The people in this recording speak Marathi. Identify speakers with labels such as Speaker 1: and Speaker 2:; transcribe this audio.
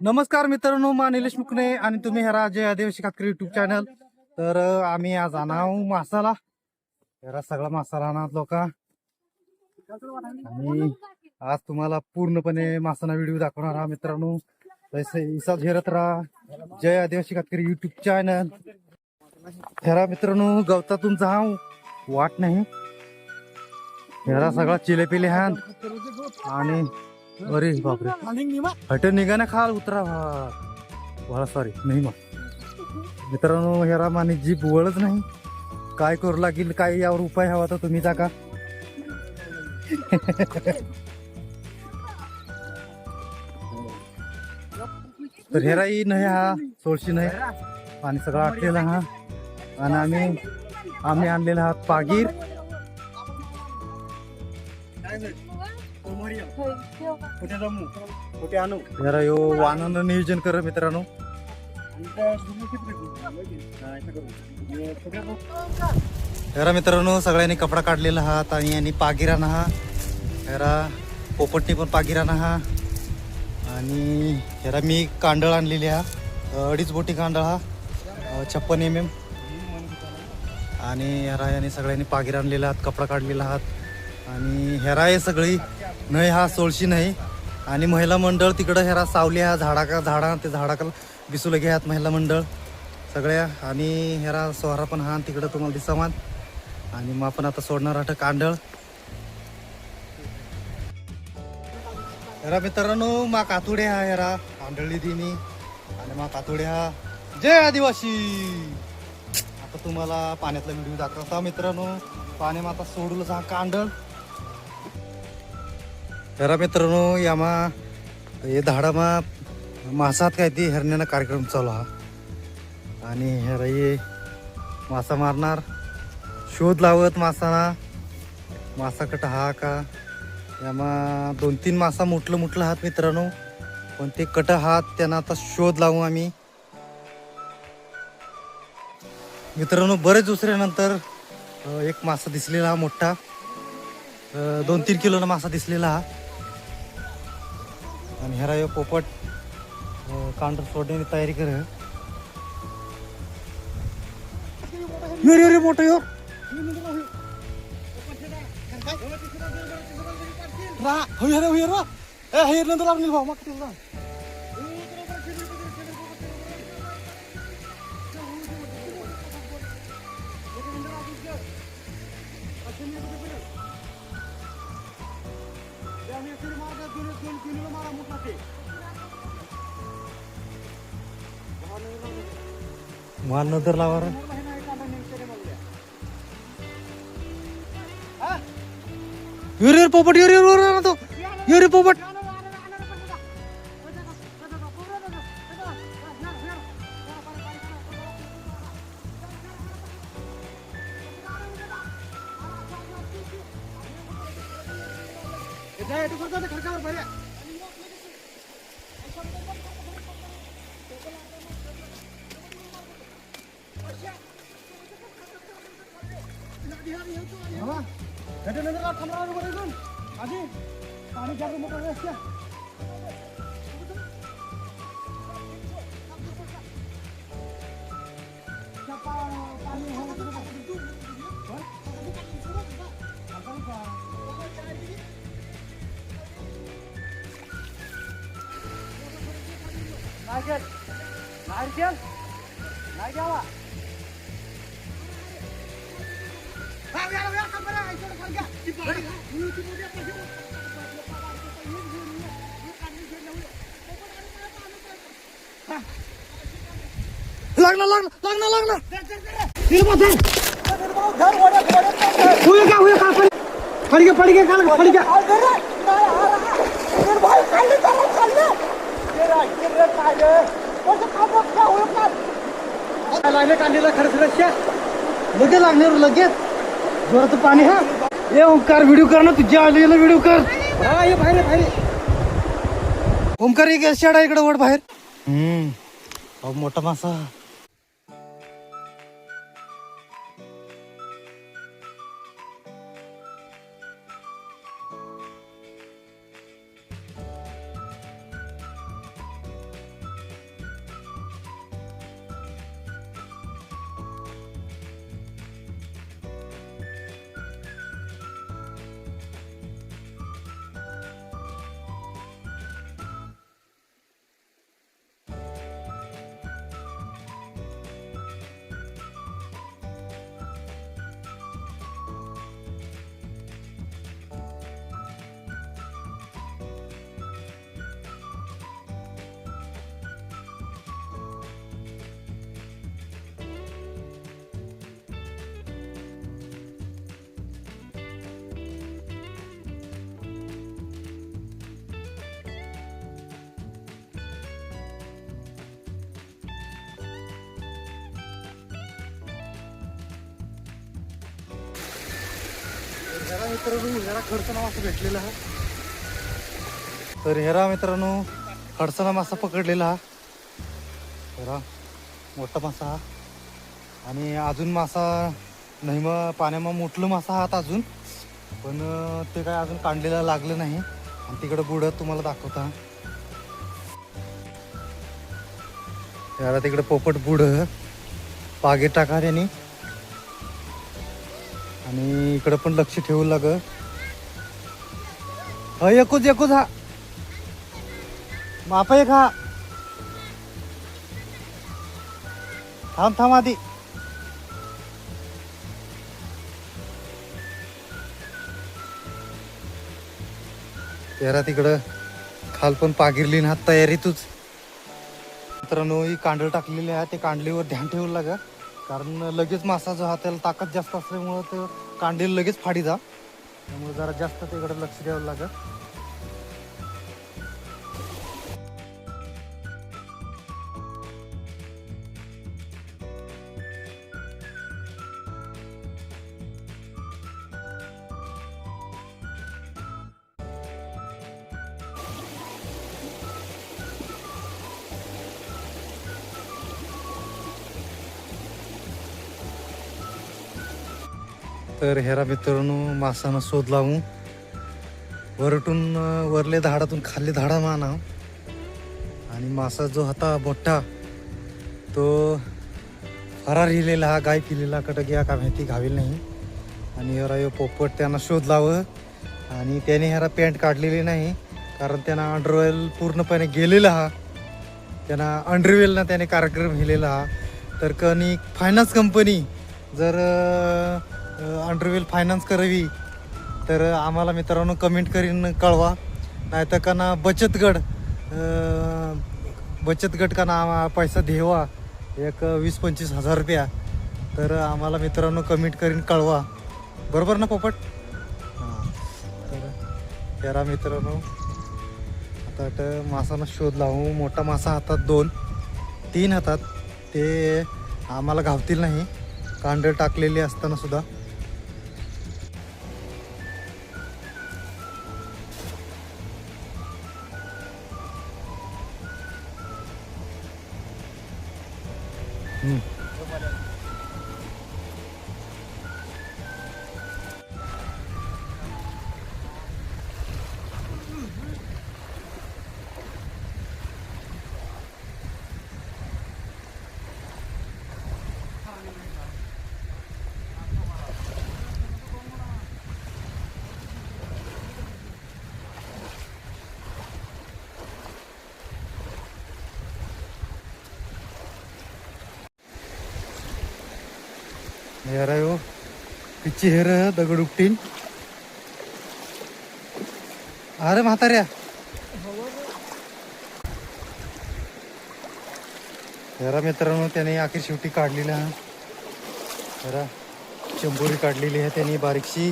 Speaker 1: नमस्कार मित्रांनो, मा निलेश मुकणे आणि तुम्ही ह्या राजे आदिवासी कातकरी युट्यूब चॅनल. तर आम्ही आज आणाव मासाला ह्या सगळा मासाला आणत लोक आणि आज तुम्हाला पूर्णपणे मासाना व्हिडिओ दाखवणार हा मित्रांनो. तसे इसा झेरत राहा जय आदिवासी कातकरी युट्यूब चॅनल. ह्या मित्रांनो गवतातून जाऊ वाट नाही, ह्या सगळा चिलेपिले हान आणि अरे बापरे हट निघाना खाल उतरा भाळा सॉरी नाही मग मित्रांनो ह्या माने जीभ वळच नाही. काय करू लागेल, काय यावर उपाय हवा तर तुम्ही टाका. तर हेराई नाही हा सोळशी नाही आणि सगळं आटलेला हा. आणि आम्ही आणलेला हा पागीर. जरा यो वाहनानं नियोजन कर मित्रांनो. जरा मित्रांनो सगळ्यांनी कपडा काढलेला आहात आणि पागिराना हा जरा पोपटनी पण पागिराना हा. आणि जरा मी कांडळ आणलेली हा 2.5 बोटी कांडळ हा 56 mm. आणि ह्या सगळ्यांनी पागिर आणलेला आहात, कपडा काढलेला आहात. आणि हेरा हे सगळी नाही हा सोळशी नाही. आणि महिला मंडळ तिकडं हेरा सावली हा झाडा ते झाडाकल बिसू लगे आहात महिला मंडळ सगळ्या. आणि हेरा सोहरा पण हा तिकडं तुम्हाला दिसामान. आणि मग आपण आता सोडणार आठ कांडळ. हेरा मित्रांनो मा कातुडे हा हेरा कांडळी दिनी आणि मा कातुडे हा जय आदिवासी. आता तुम्हाला पाण्यातला व्हिडिओ दाखवता मित्रांनो. पाणी माता सोडूलच हा कांडळ. हेरा मित्रांनो यामा हे धाडामा मासात काय ती हरण्याना कार्यक्रम चालू हा. आणि हेरा ये मासा मारणार शोध लावत मासाना मासा कट हा का. यामा 2-3 मासा मुटलं हात मित्रांनो, पण ते कट हात त्यांना आता शोध लावू आम्ही मित्रांनो. बरेच दुसऱ्यानंतर एक मासा दिसलेला हा मोठा 2-3 किलोला मासा दिसलेला हा. आणि ह्यारा यो पोपट कांडर सोडण्याची तयारी कर. मोठं यो मान नंतर लावा रे पोपट. यो रे पोपट. लागला कांदीला खरंच लगेच लागणार लगेच जोराचं पाणी. हा ये ओंकार व्हिडिओ कर ना, तुझ्या आलेला व्हिडिओ कर. हा ये बाहेर ओंकार एक शेडा इकडे वड बाहेर. मोठा मासा. हेरा मित्रांनो हेरा खडसणा मासा भेटलेला हा. तर हेरा मित्रांनो खडसणा मासा पकडलेला हा. हेरा मोठा मासा हा. आणि अजून मासा नाही मग पाण्यामा मोठलं मासा आहात अजून, पण ते काय अजून कांडलेला लागलं नाही. आणि तिकडं बुडत तुम्हाला दाखवता याला तिकडे पोपट बुड पागे टाका त्यांनी. आणि इकडं पण लक्ष ठेवू लाग. एकूच एकूच हा माप एक हा. थांब थांब आधी. तेरा तिकडं खाल पण पागिरली ना तयारीतच. मित्रांनो ही कांडळ टाकलेली आहे, ते कांडलीवर ध्यान ठेवू लागा. कारण लगेच मासा जो हा त्याला ताकद जास्त असल्यामुळं तो कांडील लगेच फाडी जा. त्यामुळे जरा जास्त तिकडे लक्ष द्यावं लागेल. तर हेरा मित्रांनो मासानं शोध लावू. वरटून वरले झाडातून खाल्ले झाडा माना. आणि मासा जो होता मोठा तो फरार हिलेला हा. गाय पिलेला कटक या का माहिती घावेल नाही. आणि ह्याला यो पोपट त्यांना शोध लावं. आणि त्याने ह्याला पॅन्ट काढलेली नाही, कारण त्यांना अंडरवेल पूर्णपणे गेलेला हा. त्यांना अंडरवेलना त्याने कार्यक्रम हिलेला हा. तर कनी फायनान्स कंपनी जर अंडरवेल फायनान्स करावी तर आम्हाला मित्रांनो कमेंट करीन कळवा. नाही तर का ना बचत गट का ना पैसा देवा एक 20-25 हजार रुपया. तर आम्हाला मित्रांनो कमेंट करीन कळवा. बरोबर ना पोपट? हां. तर तेरा मित्रांनो आता मासानं शोध लावू. मोठा मासा हातात 2-3 हातात ते आम्हाला घावतील नाही, कांडळ टाकलेली असताना सुद्धा. यार हो पिच्ची हेर दगड उपटीन. अरे म्हाताऱ्या जरा मित्रांनो त्याने आखिर शेवटी काढलेला. जरा चंबोरी काढलेली आहे त्यांनी बारीकशी.